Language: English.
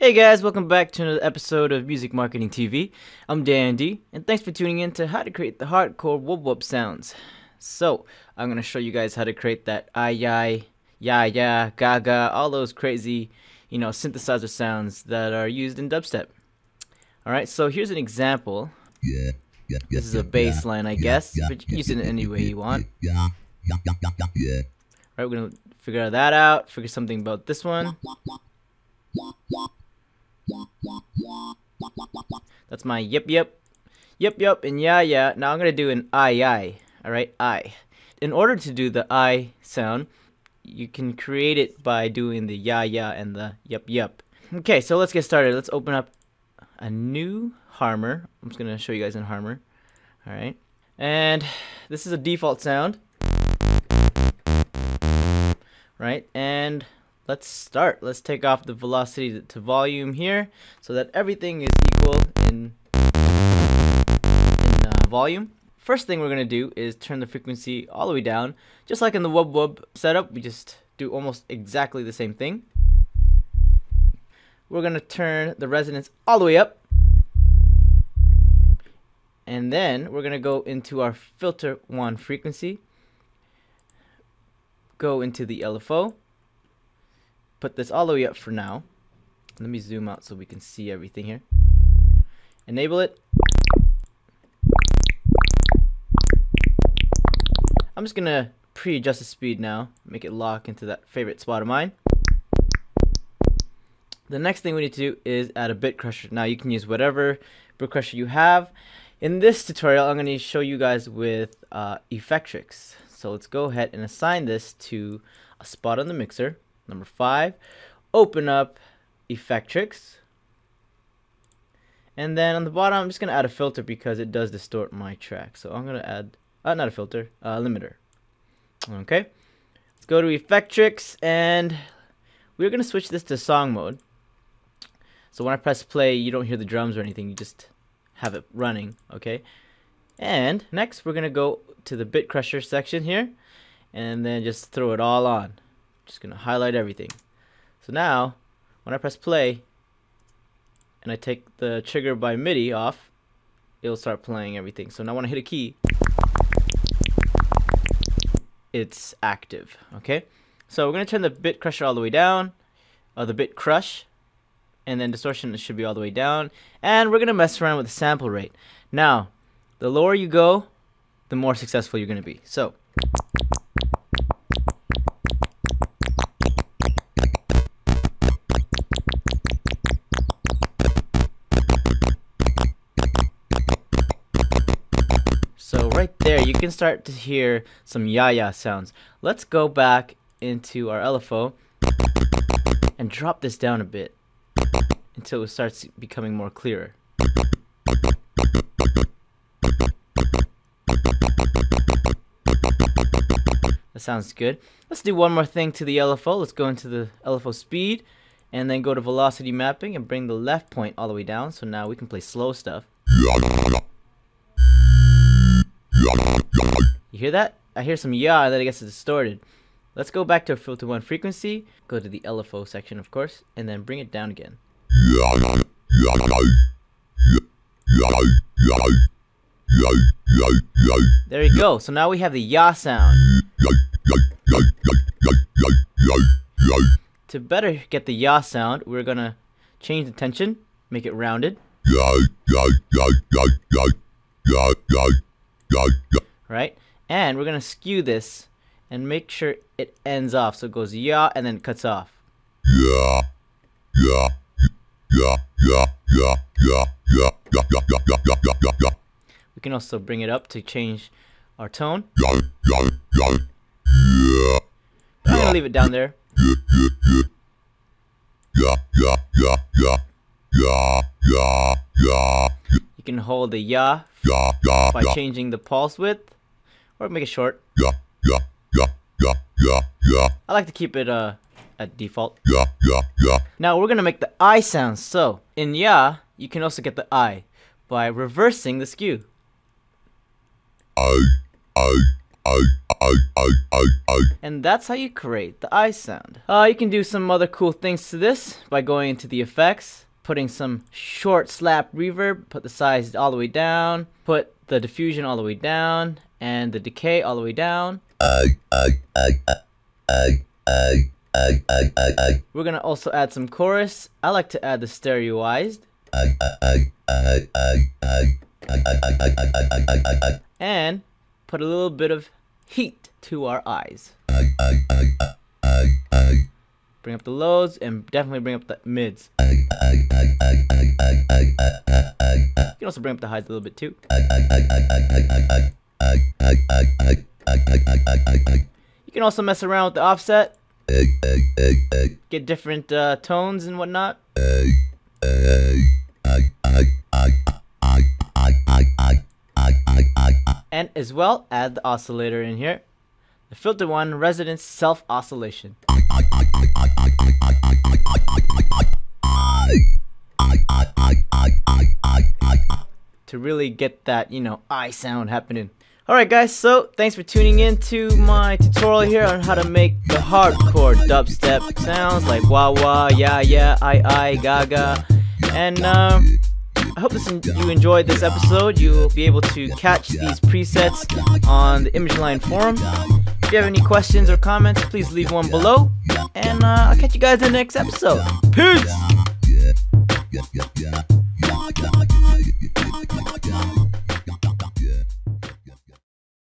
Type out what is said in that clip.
Hey guys, welcome back to another episode of Music Marketing TV. I'm Dandy, and thanks for tuning in to how to create the hardcore whoop whoop sounds. So, I'm going to show you guys how to create that Ayay, Yaya, Gaga, all those crazy, synthesizer sounds that are used in dubstep. Alright, so here's an example. This is a bass line, I guess, but use it in any way you want. Alright, we're going to figure that out, figure something about this one. That's my yep, and yeah. Now I'm gonna do an I. Alright, I. In order to do the I sound, you can create it by doing the ya and the yep. Okay, so let's get started. Let's open up a new Harmor. I'm just gonna show you guys in Harmor. Alright. And this is a default sound. Right, and let's start. Let's take off the velocity to volume here so that everything is equal in volume. First thing we're going to do is turn the frequency all the way down. Just like in the wub wub setup, we just do almost exactly the same thing. We're going to turn the resonance all the way up. And then we're going to go into our filter 1 frequency. Go into the LFO. Put this all the way up for now. Let me zoom out so we can see everything here. Enable it. I'm just gonna pre-adjust the speed now, make it lock into that favorite spot of mine. The next thing we need to do is add a bit crusher. Now you can use whatever bit crusher you have. In this tutorial I'm going to show you guys with Effectrix. So let's go ahead and assign this to a spot on the mixer. Number 5, open up Effectrix, and then on the bottom I'm just gonna add a filter because it does distort my track. So I'm gonna add not a filter, limiter. Okay, let's go to Effectrix, and we're gonna switch this to song mode. So when I press play, you don't hear the drums or anything; you just have it running. Okay, and next we're gonna go to the bit crusher section here, and then just throw it all on. Just gonna highlight everything. So now when I press play and I take the trigger by MIDI off, it'll start playing everything. So now when I hit a key, it's active. Okay, so we're gonna turn the bit crusher all the way down, the bit crush, and then distortion should be all the way down, and we're gonna mess around with the sample rate. Now the lower you go, the more successful you're gonna be. So right there, you can start to hear some Yaya sounds. Let's go back into our LFO and drop this down a bit until it starts becoming more clearer. That sounds good. Let's do one more thing to the LFO. Let's go into the LFO speed and then go to velocity mapping and bring the left point all the way down. So now we can play slow stuff. You hear that? I hear some ya that I guess is distorted. Let's go back to filter 1 frequency, go to the LFO section of course, and then bring it down again. There you go. So now we have the ya sound. To better get the ya sound, we're gonna change the tension, make it rounded. Right? And we're gonna skew this and make sure it ends off. So it goes ya and then it cuts off. We can also bring it up to change our tone. I'm gonna leave it down there. You can hold the ya by changing the pulse width, or make it short. I like to keep it at default. Now we're gonna make the I sound. So in ya, you can also get the I by reversing the skew. And that's how you create the I sound. You can do some other cool things to this by going into the effects, putting some short slap reverb, put the size all the way down, put the diffusion all the way down, and the decay all the way down. We're gonna also add some chorus. I like to add the stereoized. And put a little bit of heat to our eyes. Bring up the lows and definitely bring up the mids. You can also bring up the highs a little bit too. You can also mess around with the offset. Get different tones and whatnot. And as well, add the oscillator in here. The filter one, resonance self oscillation. To really get that, I sound happening. Alright guys, so thanks for tuning in to my tutorial here on how to make the hardcore dubstep sounds like wah wah, Yaya, Ayay, Gaga. And I hope you enjoyed this episode. You'll be able to catch these presets on the ImageLine forum. If you have any questions or comments, please leave one below. And I'll catch you guys in the next episode. Peace!